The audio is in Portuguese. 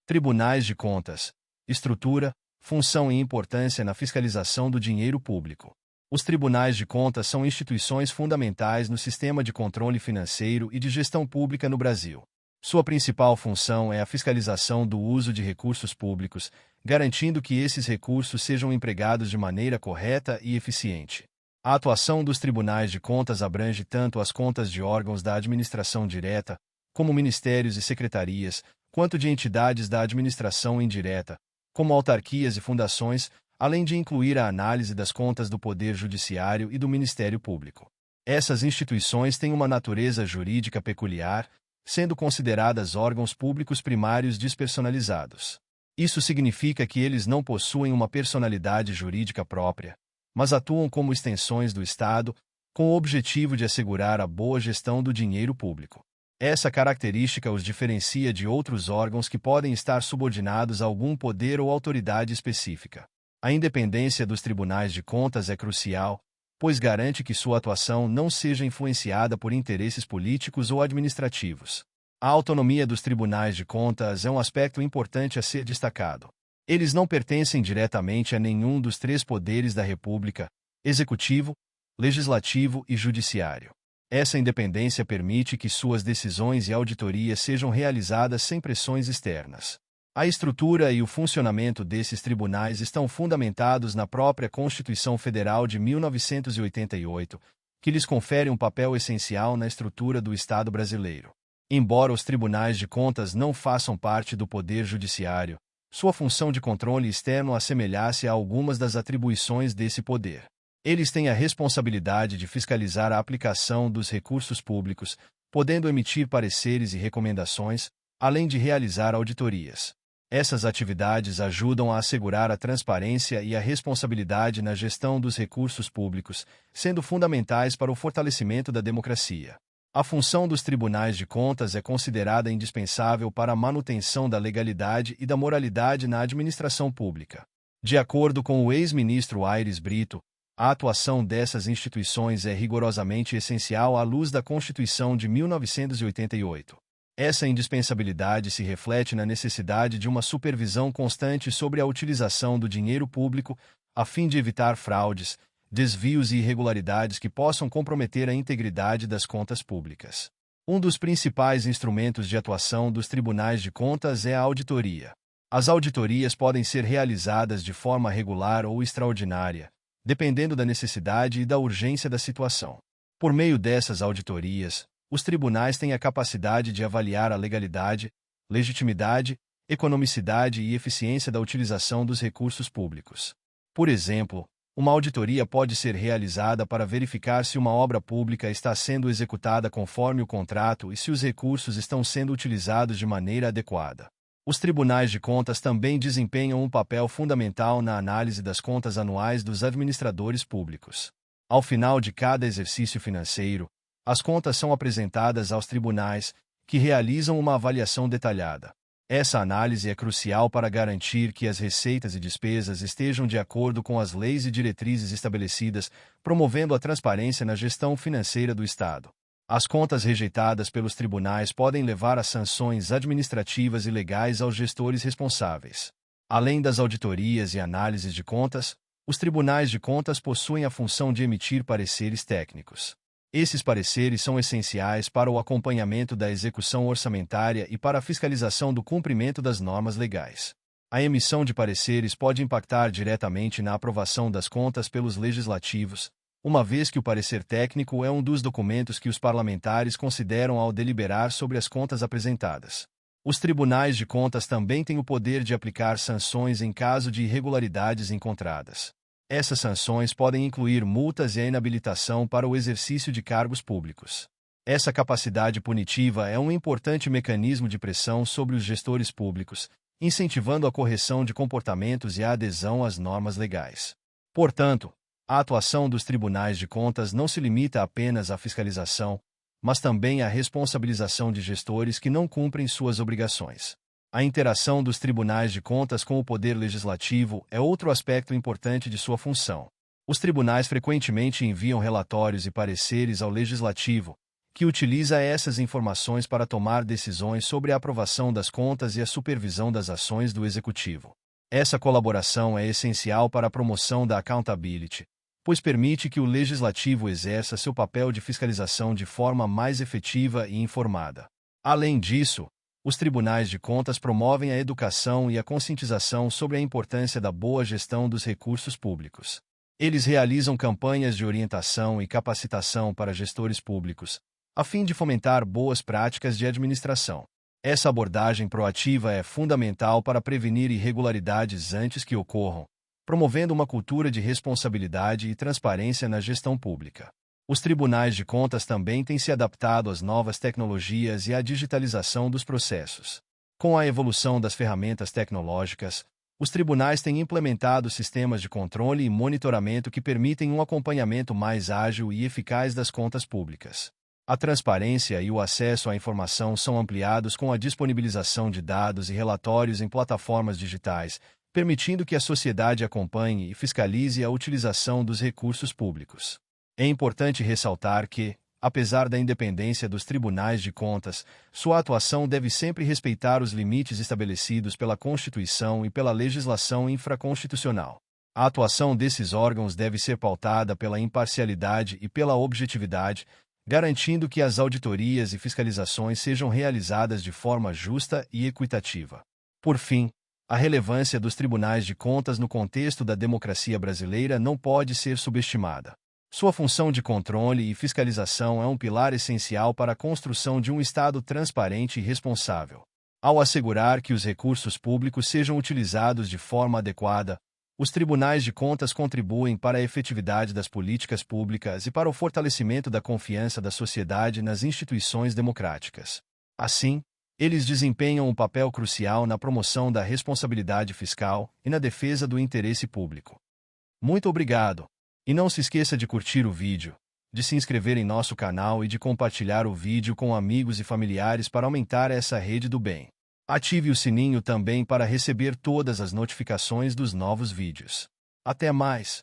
Tribunais de Contas. Estrutura, função e importância na fiscalização do dinheiro público. Os tribunais de contas são instituições fundamentais no sistema de controle financeiro e de gestão pública no Brasil. Sua principal função é a fiscalização do uso de recursos públicos, garantindo que esses recursos sejam empregados de maneira correta e eficiente. A atuação dos tribunais de contas abrange tanto as contas de órgãos da administração direta, como ministérios e secretarias, quanto de entidades da administração indireta, como autarquias e fundações, além de incluir a análise das contas do Poder Judiciário e do Ministério Público. Essas instituições têm uma natureza jurídica peculiar, sendo consideradas órgãos públicos primários despersonalizados. Isso significa que eles não possuem uma personalidade jurídica própria, mas atuam como extensões do Estado, com o objetivo de assegurar a boa gestão do dinheiro público. Essa característica os diferencia de outros órgãos que podem estar subordinados a algum poder ou autoridade específica. A independência dos tribunais de contas é crucial, pois garante que sua atuação não seja influenciada por interesses políticos ou administrativos. A autonomia dos tribunais de contas é um aspecto importante a ser destacado. Eles não pertencem diretamente a nenhum dos três poderes da República: executivo, legislativo e judiciário. Essa independência permite que suas decisões e auditorias sejam realizadas sem pressões externas. A estrutura e o funcionamento desses tribunais estão fundamentados na própria Constituição Federal de 1988, que lhes confere um papel essencial na estrutura do Estado brasileiro. Embora os tribunais de contas não façam parte do Poder Judiciário, sua função de controle externo assemelha-se a algumas das atribuições desse poder. Eles têm a responsabilidade de fiscalizar a aplicação dos recursos públicos, podendo emitir pareceres e recomendações, além de realizar auditorias. Essas atividades ajudam a assegurar a transparência e a responsabilidade na gestão dos recursos públicos, sendo fundamentais para o fortalecimento da democracia. A função dos tribunais de contas é considerada indispensável para a manutenção da legalidade e da moralidade na administração pública. De acordo com o ex-ministro Aires Brito, a atuação dessas instituições é rigorosamente essencial à luz da Constituição de 1988. Essa indispensabilidade se reflete na necessidade de uma supervisão constante sobre a utilização do dinheiro público, a fim de evitar fraudes, desvios e irregularidades que possam comprometer a integridade das contas públicas. Um dos principais instrumentos de atuação dos tribunais de contas é a auditoria. As auditorias podem ser realizadas de forma regular ou extraordinária, dependendo da necessidade e da urgência da situação. Por meio dessas auditorias, os tribunais têm a capacidade de avaliar a legalidade, legitimidade, economicidade e eficiência da utilização dos recursos públicos. Por exemplo, uma auditoria pode ser realizada para verificar se uma obra pública está sendo executada conforme o contrato e se os recursos estão sendo utilizados de maneira adequada. Os tribunais de contas também desempenham um papel fundamental na análise das contas anuais dos administradores públicos. Ao final de cada exercício financeiro, as contas são apresentadas aos tribunais, que realizam uma avaliação detalhada. Essa análise é crucial para garantir que as receitas e despesas estejam de acordo com as leis e diretrizes estabelecidas, promovendo a transparência na gestão financeira do Estado. As contas rejeitadas pelos tribunais podem levar a sanções administrativas e legais aos gestores responsáveis. Além das auditorias e análises de contas, os tribunais de contas possuem a função de emitir pareceres técnicos. Esses pareceres são essenciais para o acompanhamento da execução orçamentária e para a fiscalização do cumprimento das normas legais. A emissão de pareceres pode impactar diretamente na aprovação das contas pelos legislativos, uma vez que o parecer técnico é um dos documentos que os parlamentares consideram ao deliberar sobre as contas apresentadas. Os tribunais de contas também têm o poder de aplicar sanções em caso de irregularidades encontradas. Essas sanções podem incluir multas e a inabilitação para o exercício de cargos públicos. Essa capacidade punitiva é um importante mecanismo de pressão sobre os gestores públicos, incentivando a correção de comportamentos e a adesão às normas legais. Portanto, a atuação dos tribunais de contas não se limita apenas à fiscalização, mas também à responsabilização de gestores que não cumprem suas obrigações. A interação dos tribunais de contas com o poder legislativo é outro aspecto importante de sua função. Os tribunais frequentemente enviam relatórios e pareceres ao legislativo, que utiliza essas informações para tomar decisões sobre a aprovação das contas e a supervisão das ações do Executivo. Essa colaboração é essencial para a promoção da accountability, pois permite que o Legislativo exerça seu papel de fiscalização de forma mais efetiva e informada. Além disso, os tribunais de contas promovem a educação e a conscientização sobre a importância da boa gestão dos recursos públicos. Eles realizam campanhas de orientação e capacitação para gestores públicos, a fim de fomentar boas práticas de administração. Essa abordagem proativa é fundamental para prevenir irregularidades antes que ocorram, promovendo uma cultura de responsabilidade e transparência na gestão pública. Os tribunais de contas também têm se adaptado às novas tecnologias e à digitalização dos processos. Com a evolução das ferramentas tecnológicas, os tribunais têm implementado sistemas de controle e monitoramento que permitem um acompanhamento mais ágil e eficaz das contas públicas. A transparência e o acesso à informação são ampliados com a disponibilização de dados e relatórios em plataformas digitais, permitindo que a sociedade acompanhe e fiscalize a utilização dos recursos públicos. É importante ressaltar que, apesar da independência dos tribunais de contas, sua atuação deve sempre respeitar os limites estabelecidos pela Constituição e pela legislação infraconstitucional. A atuação desses órgãos deve ser pautada pela imparcialidade e pela objetividade, garantindo que as auditorias e fiscalizações sejam realizadas de forma justa e equitativa. Por fim, a relevância dos tribunais de contas no contexto da democracia brasileira não pode ser subestimada. Sua função de controle e fiscalização é um pilar essencial para a construção de um Estado transparente e responsável. Ao assegurar que os recursos públicos sejam utilizados de forma adequada, os tribunais de contas contribuem para a efetividade das políticas públicas e para o fortalecimento da confiança da sociedade nas instituições democráticas. Assim, eles desempenham um papel crucial na promoção da responsabilidade fiscal e na defesa do interesse público. Muito obrigado! E não se esqueça de curtir o vídeo, de se inscrever em nosso canal e de compartilhar o vídeo com amigos e familiares para aumentar essa rede do bem. Ative o sininho também para receber todas as notificações dos novos vídeos. Até mais!